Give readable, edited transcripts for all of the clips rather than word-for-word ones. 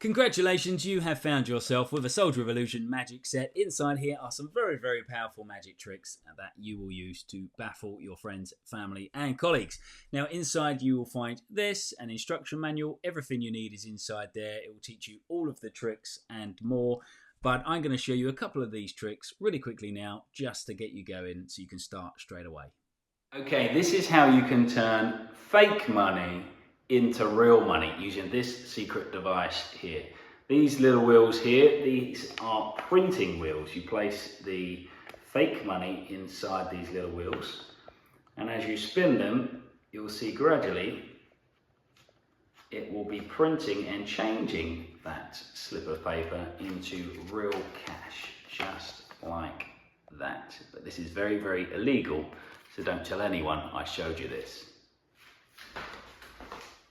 Congratulations, you have found yourself with a Soldier of Illusion magic set. Inside here are some very, very powerful magic tricks that you will use to baffle your friends, family and colleagues. Now inside you will find this, an instruction manual. Everything you need is inside there. It will teach you all of the tricks and more. But I'm going to show you a couple of these tricks really quickly now just to get you going so you can start straight away. Okay, this is how you can turn fake money into real money using this secret device here. These little wheels here, these are printing wheels. You place the fake money inside these little wheels, and as you spin them, you'll see gradually it will be printing and changing that slip of paper into real cash, just like that. But this is very, very illegal, so don't tell anyone I showed you this.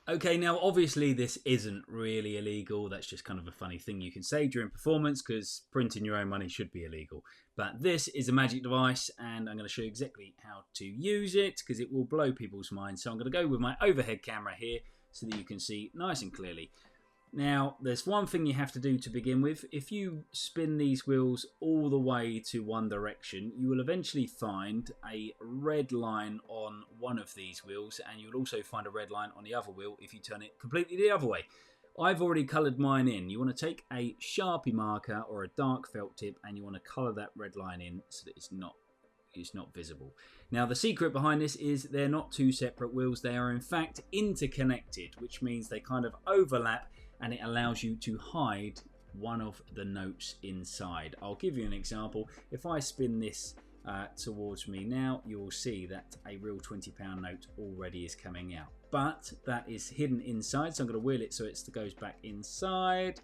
Okay, now obviously this isn't really illegal. That's just kind of a funny thing you can say during performance because printing your own money should be illegal. But this is a magic device and I'm going to show you exactly how to use it because it will blow people's minds. So I'm going to go with my overhead camera here so that you can see nice and clearly. Now, there's one thing you have to do to begin with. If you spin these wheels all the way to one direction, you will eventually find a red line on one of these wheels, and you'll also find a red line on the other wheel if you turn it completely the other way. I've already coloured mine in. You want to take a Sharpie marker or a dark felt tip, and you want to colour that red line in so that it's not visible. Now the secret behind this is they're not two separate wheels. They are in fact interconnected, which means they kind of overlap, and it allows you to hide one of the notes inside. I'll give you an example. If I spin this towards me now, you'll see that a real £20 note already is coming out. But that is hidden inside, so I'm going to wheel it so it goes back inside.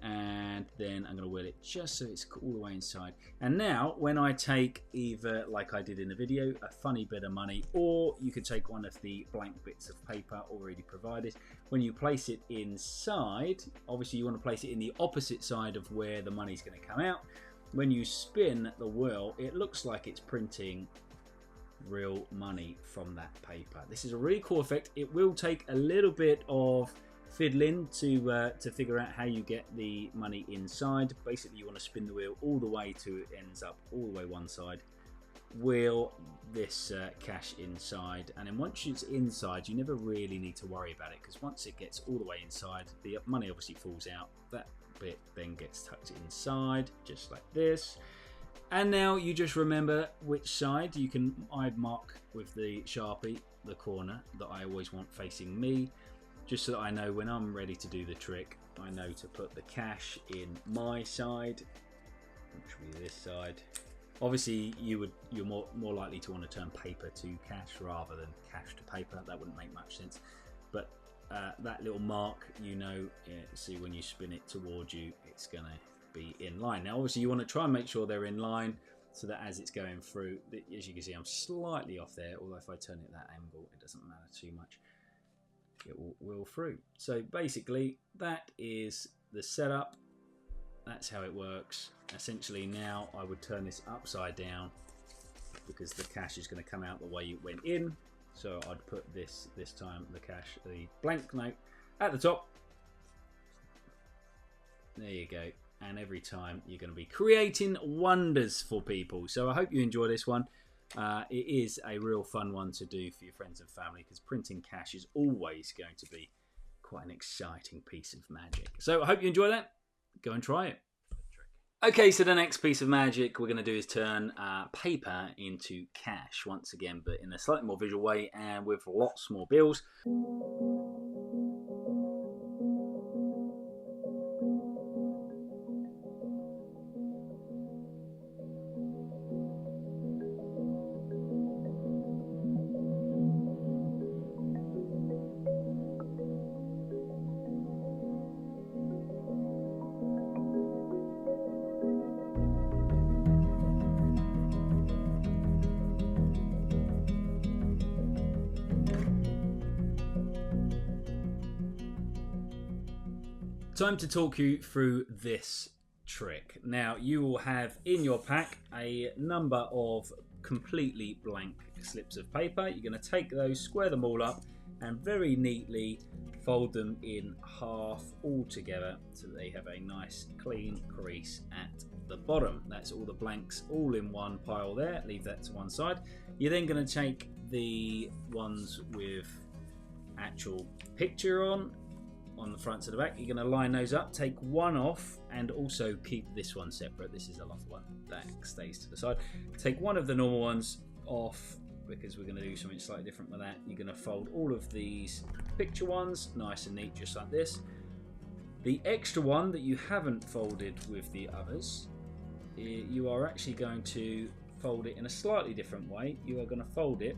And then I'm going to wheel it just so it's all the way inside. And now when I take either, like I did in the video, a funny bit of money, or you could take one of the blank bits of paper already provided, when you place it inside, obviously you want to place it in the opposite side of where the money's going to come out. When you spin the wheel, it looks like it's printing real money from that paper. This is a really cool effect. It will take a little bit of fiddling to figure out how you get the money inside. Basically you want to spin the wheel all the way to it ends up all the way one side, wheel this cash inside, and then once it's inside you never really need to worry about it because once it gets all the way inside the money obviously falls out. That bit then gets tucked inside just like this, and now you just remember which side. You can mark with the Sharpie the corner that I always want facing me, just so that I know when I'm ready to do the trick, I know to put the cash in my side, which will be this side. Obviously, you're more likely to want to turn paper to cash rather than cash to paper. That wouldn't make much sense. But that little mark, see when you spin it towards you, it's going to be in line. Now, obviously, you want to try and make sure they're in line so that as it's going through, as you can see, I'm slightly off there. Although if I turn it that angle, it doesn't matter too much. It will wheel through. So basically that is the setup. That's how it works. Essentially now I would turn this upside down because the cash is going to come out the way it went in. So I'd put this time the blank note at the top. There you go. And every time you're going to be creating wonders for people. So I hope you enjoy this one. It is a real fun one to do for your friends and family because printing cash is always going to be quite an exciting piece of magic. So I hope you enjoy that. Go and try it. Okay, so the next piece of magic we're going to do is turn paper into cash once again, but in a slightly more visual way and with lots more bills. Time to talk you through this trick. Now you will have in your pack a number of completely blank slips of paper. You're going to take those, square them all up, and very neatly fold them in half all together so that they have a nice clean crease at the bottom. That's all the blanks all in one pile there. Leave that to one side. You're then going to take the ones with actual picture on the front to the back. You're going to line those up, take one off, and also keep this one separate. This is a long one that stays to the side. Take one of the normal ones off because we're going to do something slightly different with that. You're going to fold all of these picture ones nice and neat, just like this. The extra one that you haven't folded with the others, you are actually going to fold it in a slightly different way. You are going to fold it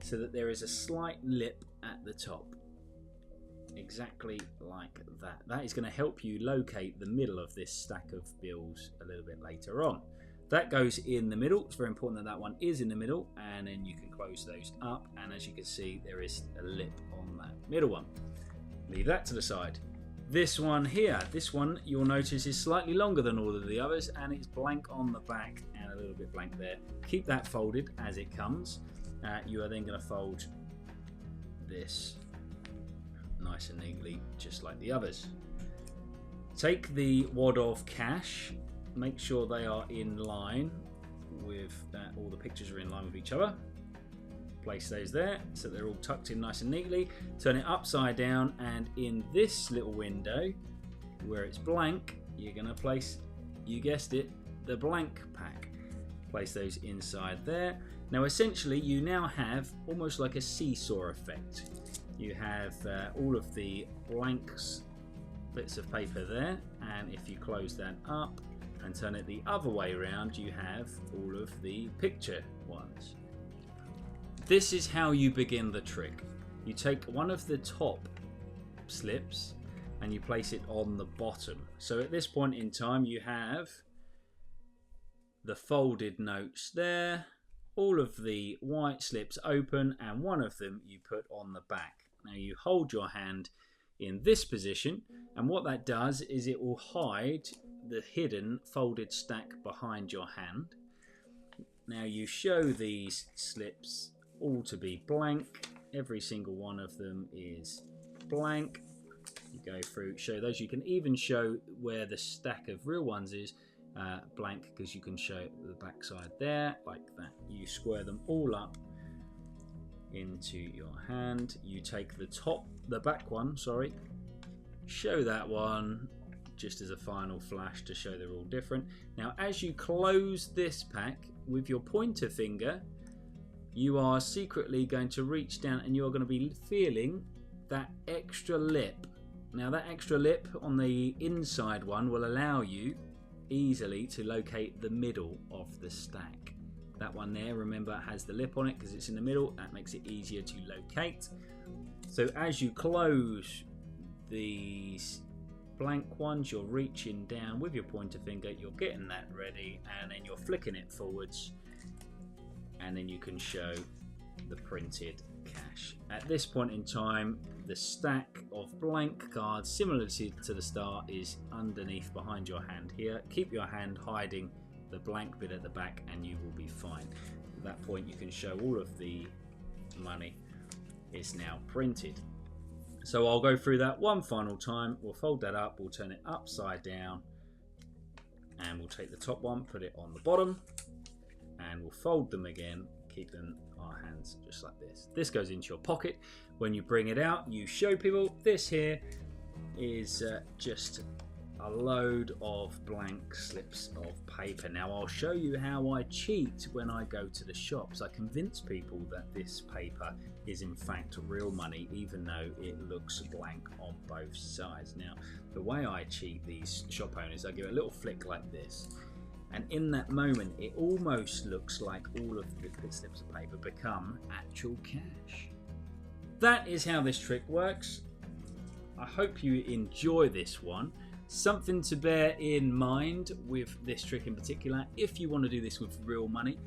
so that there is a slight lip at the top, exactly like that. That is going to help you locate the middle of this stack of bills a little bit later on. That goes in the middle. It's very important that that one is in the middle, and then you can close those up, and as you can see there is a lip on that middle one. Leave that to the side. This one here, this one you'll notice is slightly longer than all of the others, and it's blank on the back and a little bit blank there. Keep that folded as it comes. You are then going to fold this nice and neatly, just like the others. Take the wad of cash, make sure they are in line with all the pictures are in line with each other. Place those there so they're all tucked in nice and neatly. Turn it upside down, and in this little window where it's blank, you're going to place, you guessed it, the blank pack. Place those inside there. Now essentially you now have almost like a seesaw effect. You have all of the blanks bits of paper there, and if you close that up and turn it the other way around, you have all of the picture ones. This is how you begin the trick. You take one of the top slips and you place it on the bottom. So at this point in time you have the folded notes there, all of the white slips open, and one of them you put on the back. Now you hold your hand in this position, and what that does is it will hide the hidden folded stack behind your hand. Now you show these slips all to be blank. Every single one of them is blank. You go through, show those. You can even show where the stack of real ones is blank, because you can show the back side there like that. You square them all up into your hand. You take the back one, sorry, show that one just as a final flash to show they're all different. Now as you close this pack with your pointer finger, you are secretly going to reach down and you're going to be feeling that extra lip. Now that extra lip on the inside one will allow you easily to locate the middle of the stack. That one there, remember, has the lip on it because it's in the middle. That makes it easier to locate. So as you close these blank ones, you're reaching down with your pointer finger, you're getting that ready, and then you're flicking it forwards, and then you can show the printed cash. At this point in time, the stack of blank cards, similar to the star, is underneath behind your hand here. Keep your hand hiding the blank bit at the back and you will be fine. At that point you can show all of the money is now printed. So I'll go through that one final time. We'll fold that up, we'll turn it upside down, and we'll take the top one, put it on the bottom, and we'll fold them again, keep them in our hands just like this. This goes into your pocket. When you bring it out, you show people this here is just a load of blank slips of paper. Now I'll show you how I cheat when I go to the shops. I convince people that this paper is in fact real money, even though it looks blank on both sides. Now the way I cheat these shop owners, I give it a little flick like this, and in that moment it almost looks like all of the slips of paper become actual cash. That is how this trick works. I hope you enjoy this one. Something to bear in mind with this trick in particular, if you want to do this with real money,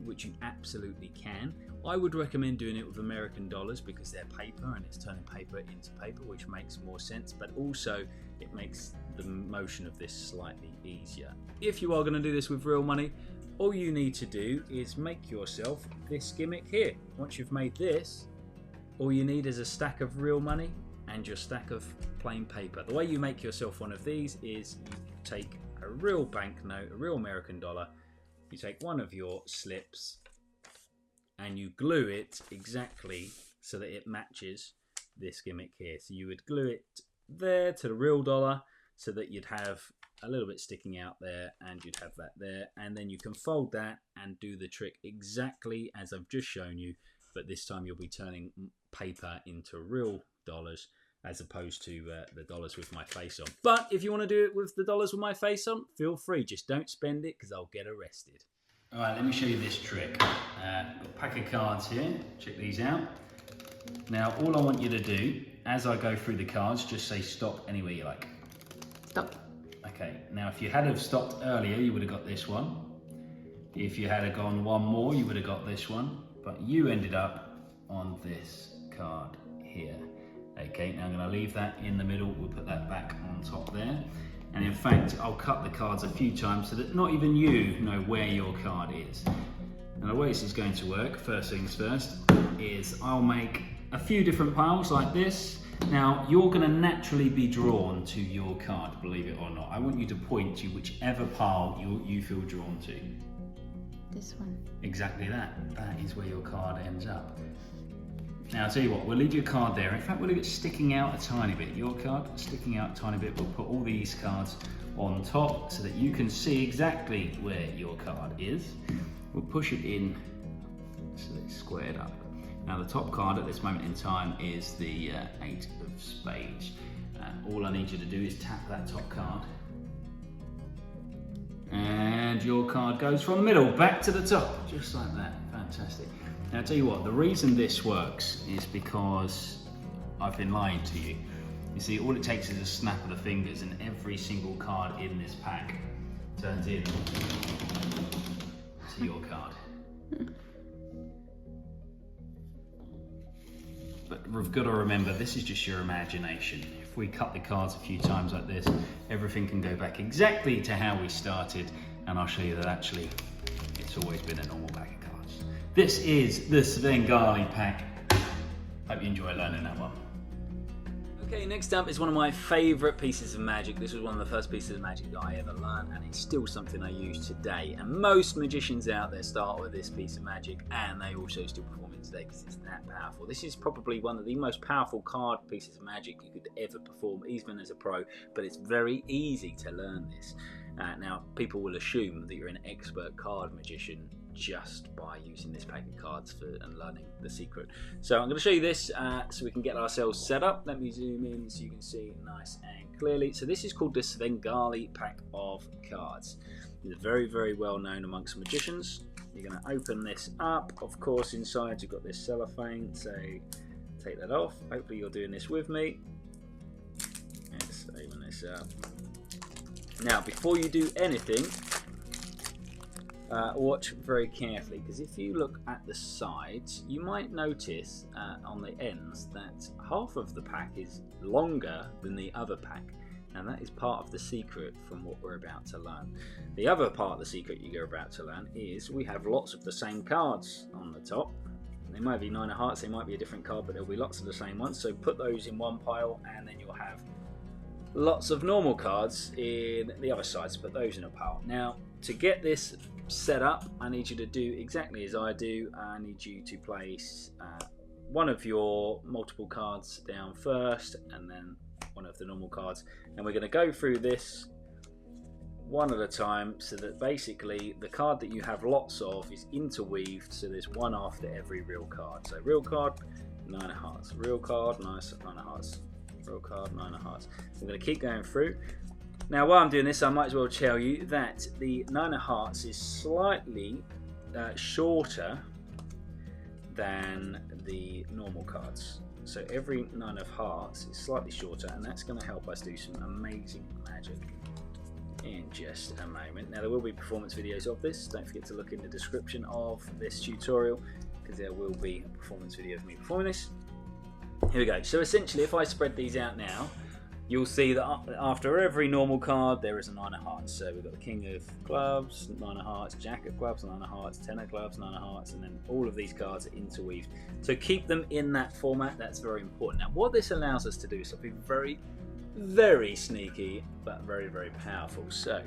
which you absolutely can, I would recommend doing it with American dollars because they're paper and it's turning paper into paper, which makes more sense, but also it makes the motion of this slightly easier. If you are going to do this with real money, all you need to do is make yourself this gimmick here. Once you've made this, all you need is a stack of real money and your stack of plain paper. The way you make yourself one of these is you take a real banknote, a real American dollar, you take one of your slips and you glue it exactly so that it matches this gimmick here. So you would glue it there to the real dollar so that you'd have a little bit sticking out there and you'd have that there, and then you can fold that and do the trick exactly as I've just shown you, but this time you'll be turning paper into real dollars as opposed to the dollars with my face on. But if you want to do it with the dollars with my face on, feel free, just don't spend it because I'll get arrested. Alright, let me show you this trick. Got a pack of cards here, check these out. Now all I want you to do, as I go through the cards, just say stop anywhere you like. Stop. Okay, now if you had have stopped earlier, you would have got this one. If you had have gone one more, you would have got this one. But you ended up on this card here. Okay, now I'm going to leave that in the middle. We'll put that back on top there. And in fact, I'll cut the cards a few times so that not even you know where your card is. Now the way this is going to work, first things first, is I'll make a few different piles like this. Now you're going to naturally be drawn to your card, believe it or not. I want you to point to whichever pile you feel drawn to. This one. Exactly that. That is where your card ends up. Now I'll tell you what, we'll leave your card there. In fact, we'll leave it sticking out a tiny bit. Your card sticking out a tiny bit. We'll put all these cards on top so that you can see exactly where your card is. We'll push it in so that it's squared up. Now the top card at this moment in time is the 8 of spades. All I need you to do is tap that top card. And your card goes from the middle back to the top, just like that. Fantastic. Now I'll tell you what, the reason this works is because I've been lying to you. You see, all it takes is a snap of the fingers and every single card in this pack turns in to your card. But we've got to remember, this is just your imagination. If we cut the cards a few times like this, everything can go back exactly to how we started, and I'll show you that actually it's always been a normal pack of cards. This is the Svengali pack. Hope you enjoy learning that one. Okay, next up is one of my favourite pieces of magic. This was one of the first pieces of magic that I ever learned, and it's still something I use today. And most magicians out there start with this piece of magic, and they also still perform it today because it's that powerful. This is probably one of the most powerful card pieces of magic you could ever perform, even as a pro, but it's very easy to learn this. Now, people will assume that you're an expert card magician just by using this pack of cards and learning the secret. So I'm going to show you this so we can get ourselves set up. Let me zoom in so you can see nice and clearly. So this is called the Svengali pack of cards. It's very, very well known amongst magicians. You're going to open this up. Of course, inside you've got this cellophane, so take that off. Hopefully you're doing this with me. Let's open this up. Now, before you do anything, watch very carefully, because if you look at the sides, you might notice on the ends that half of the pack is longer than the other pack. Now that is part of the secret from what we're about to learn. The other part of the secret you're about to learn is we have lots of the same cards on the top. They might be 9 of hearts, they might be a different card, but there'll be lots of the same ones. So put those in one pile, and then you'll have lots of normal cards in the other side, so put those in a pile. Now, to get this set up, I need you to do exactly as I do. I need you to place one of your multiple cards down first, and then one of the normal cards, and we're going to go through this one at a time, so that basically the card that you have lots of is interweaved, so there's one after every real card. So real card, 9 of hearts, real card, 9 of hearts, real card, 9 of hearts. So I'm going to keep going through. Now while I'm doing this, I might as well tell you that the 9 of hearts is slightly shorter than the normal cards. So every 9 of hearts is slightly shorter, and that's going to help us do some amazing magic in just a moment. Now there will be performance videos of this. Don't forget to look in the description of this tutorial, because there will be a performance video of me performing this. Here we go. So essentially, if I spread these out now, you'll see that after every normal card there is a 9 of hearts. So we've got the King of Clubs, 9 of hearts, Jack of Clubs, 9 of hearts, 10 of Clubs, 9 of hearts, and then all of these cards are interweaved. So keep them in that format. That's very important. Now what this allows us to do is something very, very sneaky but very, very powerful. So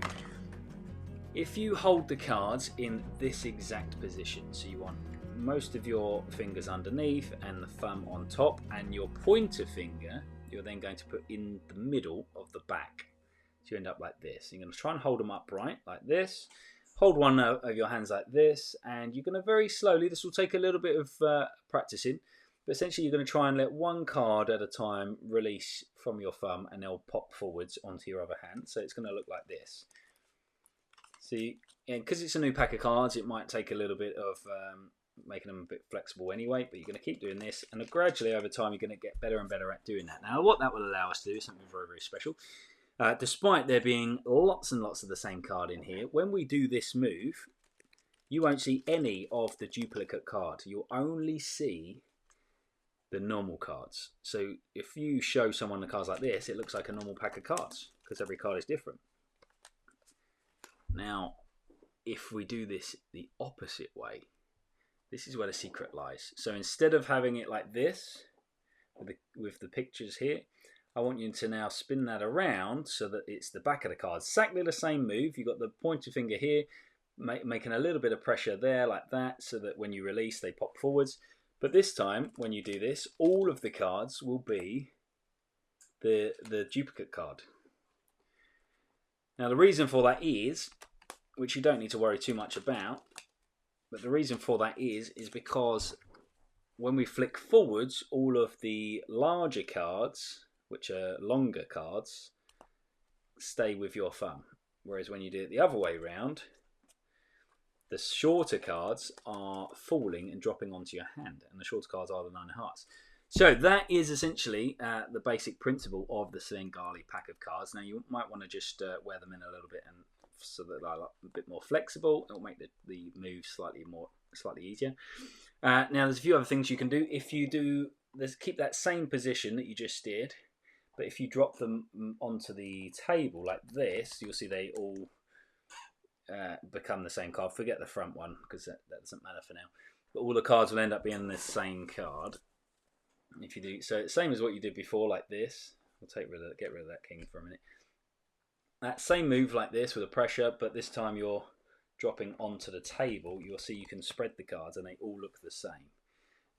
if you hold the cards in this exact position, so you want most of your fingers underneath and the thumb on top, and your pointer finger you're then going to put in the middle of the back. So you end up like this. You're going to try and hold them upright like this. Hold one of your hands like this, and you're going to very slowly, this will take a little bit of practicing, but essentially you're going to try and let one card at a time release from your thumb, and they'll pop forwards onto your other hand. So it's going to look like this. See, because it's a new pack of cards, it might take a little bit of making them a bit flexible anyway, but you're going to keep doing this, and gradually over time you're going to get better and better at doing that. Now what that will allow us to do is something very, very special. Despite there being lots and lots of the same card in here, when we do this move, you won't see any of the duplicate cards. You'll only see the normal cards. So if you show someone the cards like this, it looks like a normal pack of cards because every card is different. Now if we do this the opposite way, this is where the secret lies. So instead of having it like this, with the pictures here, I want you to now spin that around so that it's the back of the card. Exactly the same move. You've got the pointer finger here, making a little bit of pressure there like that, so that when you release, they pop forwards. But this time, when you do this, all of the cards will be the duplicate card. Now the reason for that is, which you don't need to worry too much about, but the reason for that is because when we flick forwards, all of the larger cards, which are longer cards, stay with your thumb. Whereas when you do it the other way around, the shorter cards are falling and dropping onto your hand, and the shorter cards are the 9 of hearts. So that is essentially the basic principle of the Svengali pack of cards. Now you might want to just wear them in a little bit, and so that they're a bit more flexible. It will make the move slightly easier. Now there's a few other things you can do. If you do, keep that same position that you just did, but if you drop them onto the table like this, you'll see they all become the same card. Forget the front one because that doesn't matter for now. But all the cards will end up being the same card. If you do so, same as what you did before, like this. We'll get rid of that king for a minute. That same move like this with a pressure, but this time you're dropping onto the table. You'll see you can spread the cards and they all look the same.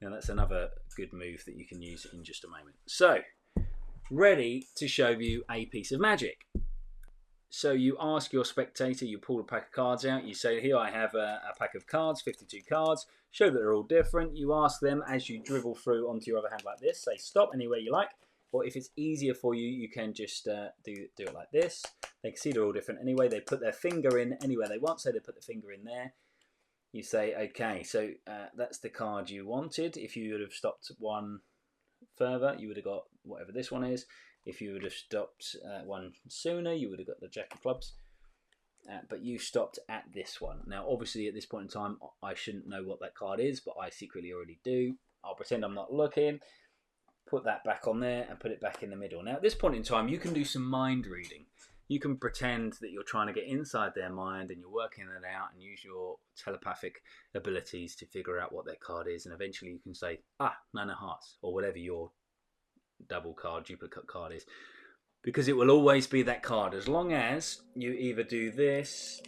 Now that's another good move that you can use in just a moment. So, ready to show you a piece of magic. So you ask your spectator, you pull a pack of cards out, you say, here I have a pack of cards, 52 cards, show that they're all different. You ask them as you dribble through onto your other hand like this, say stop anywhere you like, or if it's easier for you, you can just do it like this. They can see they're all different anyway. They put their finger in anywhere they want, so they put the finger in there. You say, okay, so that's the card you wanted. If you would have stopped one further, you would have got whatever this one is. If you would have stopped one sooner, you would have got the Jack of Clubs. But you stopped at this one. Now, obviously, at this point in time, I shouldn't know what that card is, but I secretly already do. I'll pretend I'm not looking, put that back on there, and put it back in the middle. Now, at this point in time, you can do some mind reading. You can pretend that you're trying to get inside their mind and you're working it out and use your telepathic abilities to figure out what that card is. And eventually you can say, 9 of hearts, or whatever your double card, duplicate card is. Because it will always be that card. As long as you either do this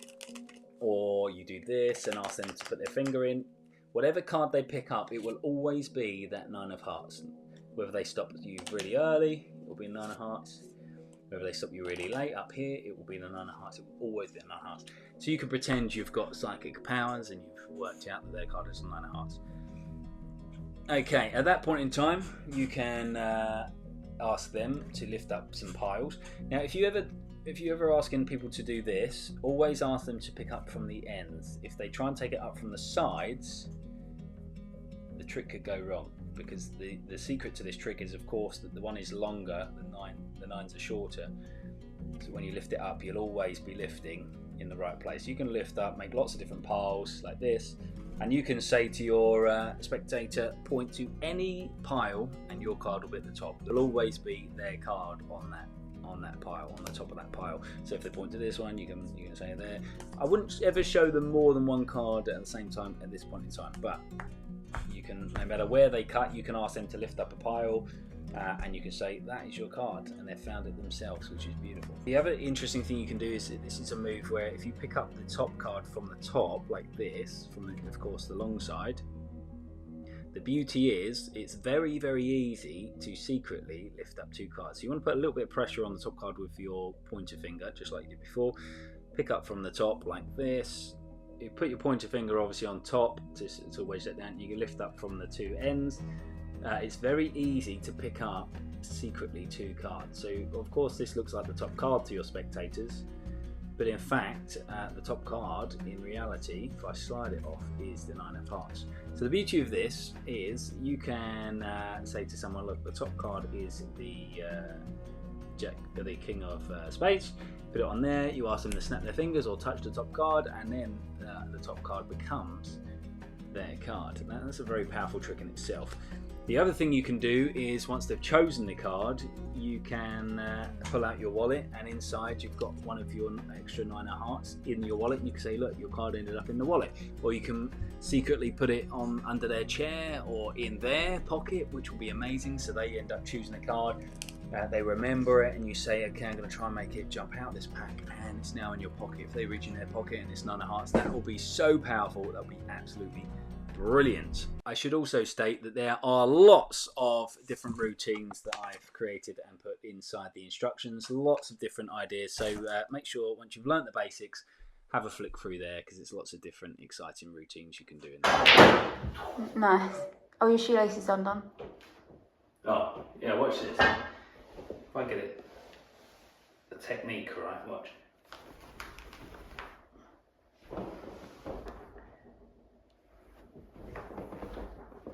or you do this and ask them to put their finger in, whatever card they pick up, it will always be that 9 of hearts. Whether they stop you really early, it will be 9 of hearts. Whether they stop you really late up here, it will be the 9 of hearts. It will always be a 9 of hearts. So you can pretend you've got psychic powers and you've worked out that their card is a 9 of hearts. Okay, at that point in time, you can ask them to lift up some piles. Now, if you ever asking people to do this, always ask them to pick up from the ends. If they try and take it up from the sides, the trick could go wrong. Because the secret to this trick is, of course, that the one is longer, the nines are shorter. So when you lift it up, you'll always be lifting in the right place. You can lift up, make lots of different piles like this, and you can say to your spectator, point to any pile and your card will be at the top. There'll always be their card on that on that pile, on the top of that pile. So if they point to this one, you can say there. I wouldn't ever show them more than one card at the same time at this point in time, but you can, no matter where they cut, you can ask them to lift up a pile. And you can say that is your card, and they've found it themselves, which is beautiful. The other interesting thing you can do is, this is a move where if you pick up the top card from the top like this, from of course the long side, the beauty is it's very, very easy to secretly lift up 2 cards. So you want to put a little bit of pressure on the top card with your pointer finger, just like you did before. Pick up from the top like this. You put your pointer finger obviously on top to wedge that down. You can lift up from the 2 ends. It's very easy to pick up secretly 2 cards. So of course this looks like the top card to your spectators, but in fact the top card in reality, if I slide it off, is the 9 of hearts. So the beauty of this is you can say to someone, look, the top card is the king of spades. Put it on there, you ask them to snap their fingers or touch the top card, and then the top card becomes their card. Now, that's a very powerful trick in itself. The other thing you can do is, once they've chosen the card, you can pull out your wallet, and inside you've got one of your extra 9 of hearts in your wallet. You can say, look, your card ended up in the wallet. Or you can secretly put it on under their chair or in their pocket, which will be amazing. So they end up choosing a card, they remember it, and you say, okay, I'm going to try and make it jump out this pack, and it's now in your pocket. If they reach in their pocket and it's 9 of hearts, that will be so powerful. That will be absolutely brilliant. I should also state that there are lots of different routines that I've created and put inside the instructions, lots of different ideas. So make sure once you've learnt the basics, have a flick through there, because there's lots of different exciting routines you can do in there. Nice. Oh, your shoelaces undone. Oh, yeah, watch this. If I get it, the technique right, watch.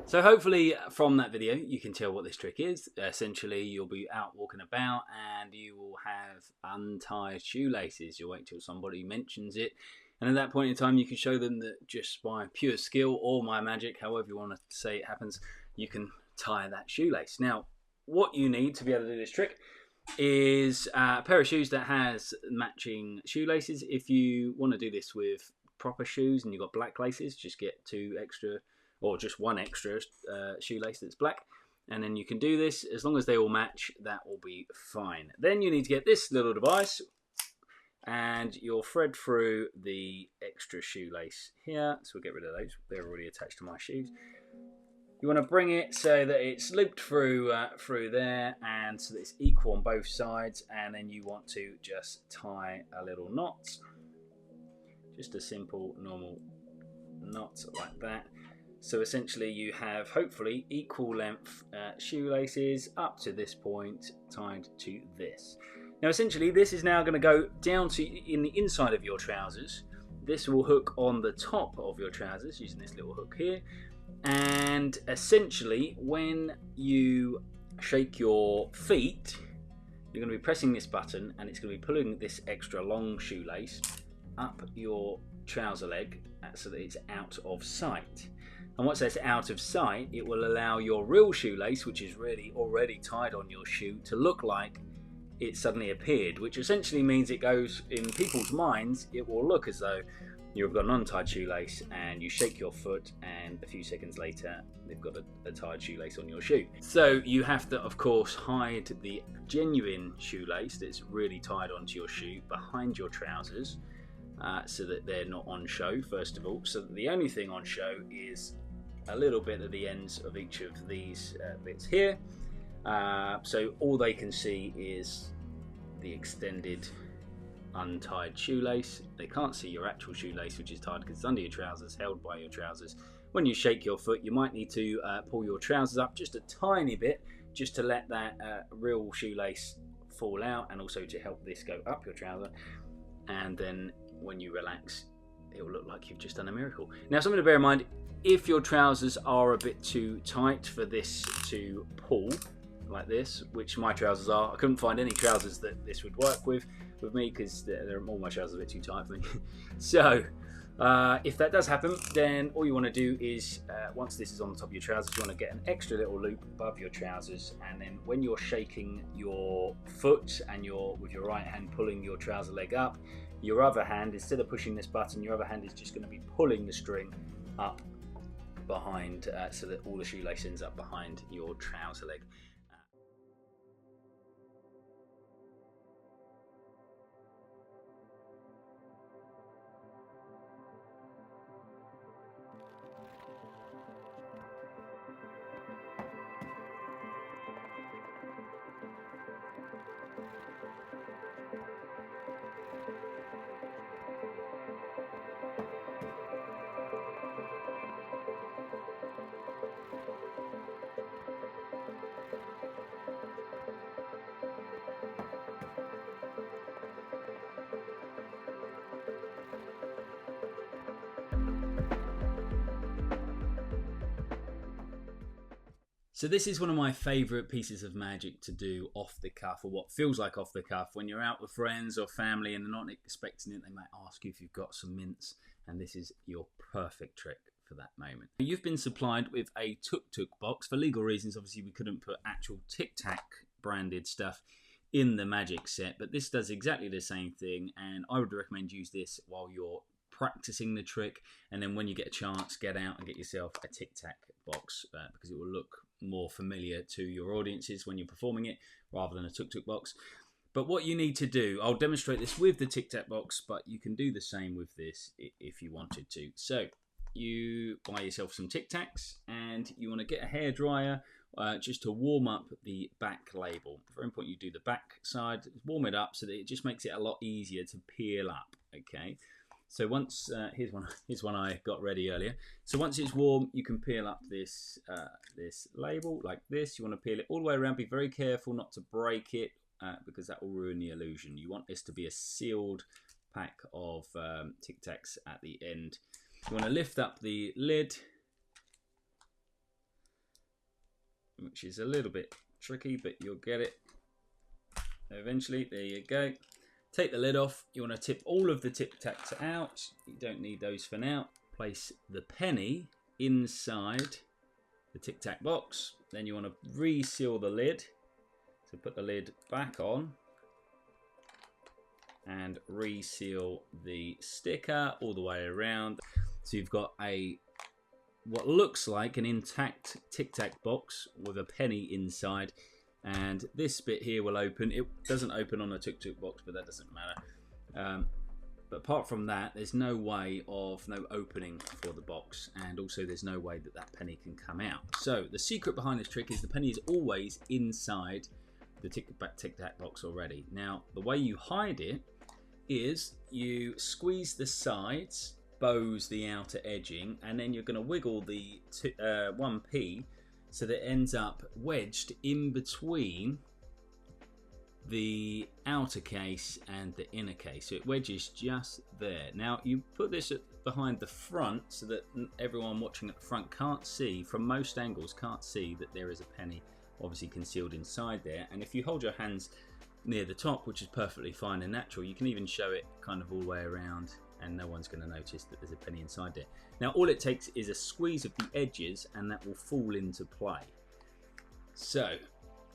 So hopefully from that video you can tell what this trick is. Essentially you'll be out walking about and you will have untied shoelaces. You'll wait till somebody mentions it, and at that point in time you can show them that just by pure skill or my magic, however you want to say it happens, you can tie that shoelace. Now what you need to be able to do this trick is a pair of shoes that has matching shoelaces. If you want to do this with proper shoes and you've got black laces, just get 2 extra or just 1 extra shoelace that's black, and then you can do this. As long as they all match, that will be fine. Then you need to get this little device and you'll thread through the extra shoelace here. So we'll get rid of those, they're already attached to my shoes. You want to bring it so that it's looped through there, and so that it's equal on both sides, and then you want to just tie a little knot, just a simple normal knot like that. So essentially you have hopefully equal length shoelaces up to this point tied to this. Now essentially this is now going to go down to in the inside of your trousers. This will hook on the top of your trousers using this little hook here, and essentially when you shake your feet, you're going to be pressing this button and it's going to be pulling this extra long shoelace up your trouser leg so that it's out of sight. And once that's out of sight, it will allow your real shoelace, which is really already tied on your shoe, to look like it suddenly appeared, which essentially means it goes, in people's minds, it will look as though you've got an untied shoelace and you shake your foot and a few seconds later they've got a tied shoelace on your shoe. So you have to, of course, hide the genuine shoelace that's really tied onto your shoe behind your trousers, so that they're not on show, first of all. So that the only thing on show is a little bit at the ends of each of these bits here. So all they can see is the extended untied shoelace. They can't see your actual shoelace, which is tied because it's under your trousers, held by your trousers. When you shake your foot, you might need to pull your trousers up just a tiny bit, just to let that real shoelace fall out, and also to help this go up your trouser. And then when you relax, it will look like you've just done a miracle. Now, something to bear in mind, if your trousers are a bit too tight for this to pull like this, which my trousers are, I couldn't find any trousers that this would work with me, because all my trousers are a bit too tight for me. So If that does happen, then all you want to do is, once this is on the top of your trousers, you want to get an extra little loop above your trousers, and then when you're shaking your foot and you're with your right hand pulling your trouser leg up, your other hand, instead of pushing this button, your other hand is just going to be pulling the string up behind, so that all the shoelace ends up behind your trouser leg. So this is one of my favourite pieces of magic to do off the cuff, or what feels like off the cuff. When you're out with friends or family and they're not expecting it, they might ask you if you've got some mints, and this is your perfect trick for that moment. You've been supplied with a Tuk Tuk box. For legal reasons, obviously we couldn't put actual Tic Tac branded stuff in the magic set, but this does exactly the same thing, and I would recommend use this while you're practicing the trick, and then when you get a chance, get out and get yourself a Tic Tac box, because it will look more familiar to your audiences when you're performing it rather than a Tuk Tuk box. But what you need to do, I'll demonstrate this with the Tic Tac box, but you can do the same with this if you wanted to. So you buy yourself some Tic Tacs, and you want to get a hairdryer just to warm up the back label. Very important you do the back side, warm it up so that it just makes it a lot easier to peel up. Okay. So once, here's one I got ready earlier. So once it's warm, you can peel up this this label like this. You want to peel it all the way around. Be very careful not to break it, because that will ruin the illusion. You want this to be a sealed pack of Tic Tacs at the end. You want to lift up the lid, which is a little bit tricky, but you'll get it eventually. There you go. Take the lid off. You want to tip all of the Tic Tacs out. You don't need those for now. Place the penny inside the Tic Tac box. Then you want to reseal the lid. So put the lid back on and reseal the sticker all the way around. So you've got what looks like an intact Tic Tac box with a penny inside. And this bit here will open. It doesn't open on a Tuk Tuk box, but that doesn't matter. But apart from that, there's no opening for the box, and also there's no way that penny can come out. So the secret behind this trick is the penny is always inside the Tic Tac box already. Now the way you hide it is you squeeze the sides, bows the outer edging, and then you're going to wiggle the 1p. So that it ends up wedged in between the outer case and the inner case. So it wedges just there. Now you put this behind the front so that everyone watching at the front can't see, from most angles, can't see that there is a penny obviously concealed inside there. And if you hold your hands near the top, which is perfectly fine and natural, you can even show it kind of all the way around, and no one's going to notice that there's a penny inside there. Now all it takes is a squeeze of the edges and that will fall into play. So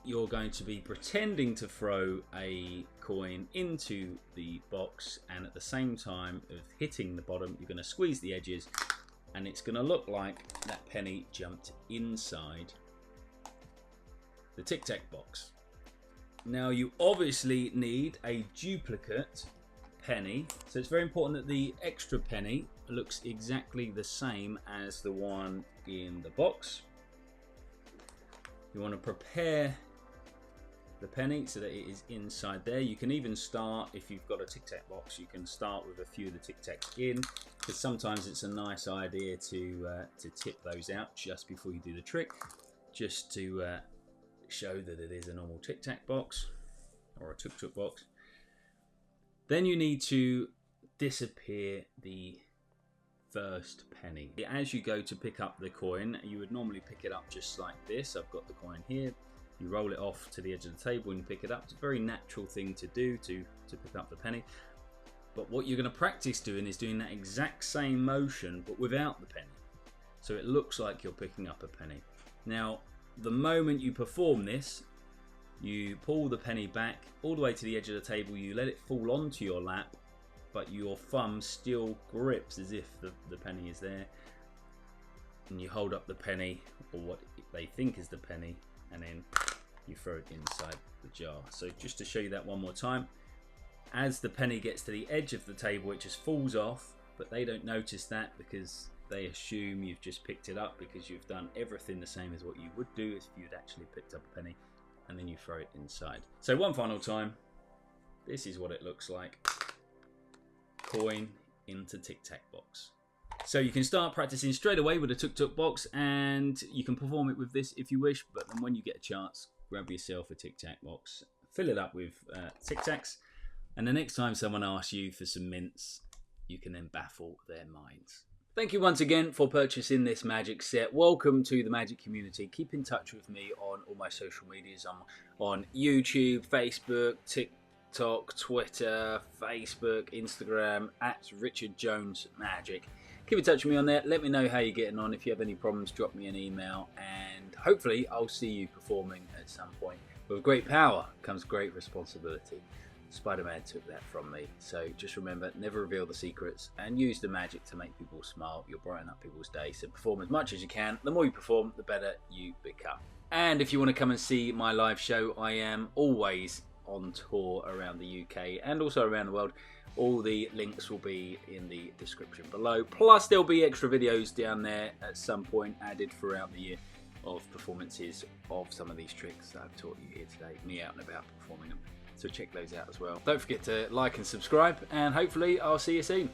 you're going to be pretending to throw a coin into the box, and at the same time of hitting the bottom, you're going to squeeze the edges, and it's going to look like that penny jumped inside the Tic Tac box. Now you obviously need a duplicate penny, so it's very important that the extra penny looks exactly the same as the one in the box. You want to prepare the penny so that it is inside there. You can even start, if you've got a Tic Tac box, you can start with a few of the Tic Tacs in, because sometimes it's a nice idea to tip those out just before you do the trick, just to show that it is a normal Tic Tac box or a Tuk Tuk box. Then you need to disappear the first penny. As you go to pick up the coin, you would normally pick it up just like this. I've got the coin here. You roll it off to the edge of the table and you pick it up. It's a very natural thing to do to pick up the penny. But what you're going to practice doing is doing that exact same motion but without the penny. So it looks like you're picking up a penny. Now, the moment you perform this, you pull the penny back all the way to the edge of the table, you let it fall onto your lap, but your thumb still grips as if the penny is there. And you hold up the penny, or what they think is the penny, and then you throw it inside the jar. So just to show you that one more time, as the penny gets to the edge of the table, it just falls off, but they don't notice that because they assume you've just picked it up because you've done everything the same as what you would do if you'd actually picked up a penny, and then you throw it inside. So one final time, this is what it looks like. Coin into tic-tac box. So you can start practicing straight away with a tuk-tuk box, and you can perform it with this if you wish, but then when you get a chance, grab yourself a tic-tac box, fill it up with tic-tacs, and the next time someone asks you for some mints, you can then baffle their minds. Thank you once again for purchasing this magic set. Welcome to the magic community. Keep in touch with me on all my social medias. I'm on YouTube, Facebook, TikTok, Twitter, Facebook, Instagram, at Richard Jones Magic. Keep in touch with me on there. Let me know how you're getting on. If you have any problems, drop me an email, and hopefully I'll see you performing at some point. With great power comes great responsibility. Spider-Man took that from me. So just remember, never reveal the secrets, and use the magic to make people smile. You'll brighten up people's day. So perform as much as you can. The more you perform, the better you become. And if you want to come and see my live show, I am always on tour around the UK and also around the world. All the links will be in the description below. Plus there'll be extra videos down there at some point added throughout the year of performances of some of these tricks that I've taught you here today. Me out and about performing them. So check those out as well. Don't forget to like and subscribe, and hopefully I'll see you soon.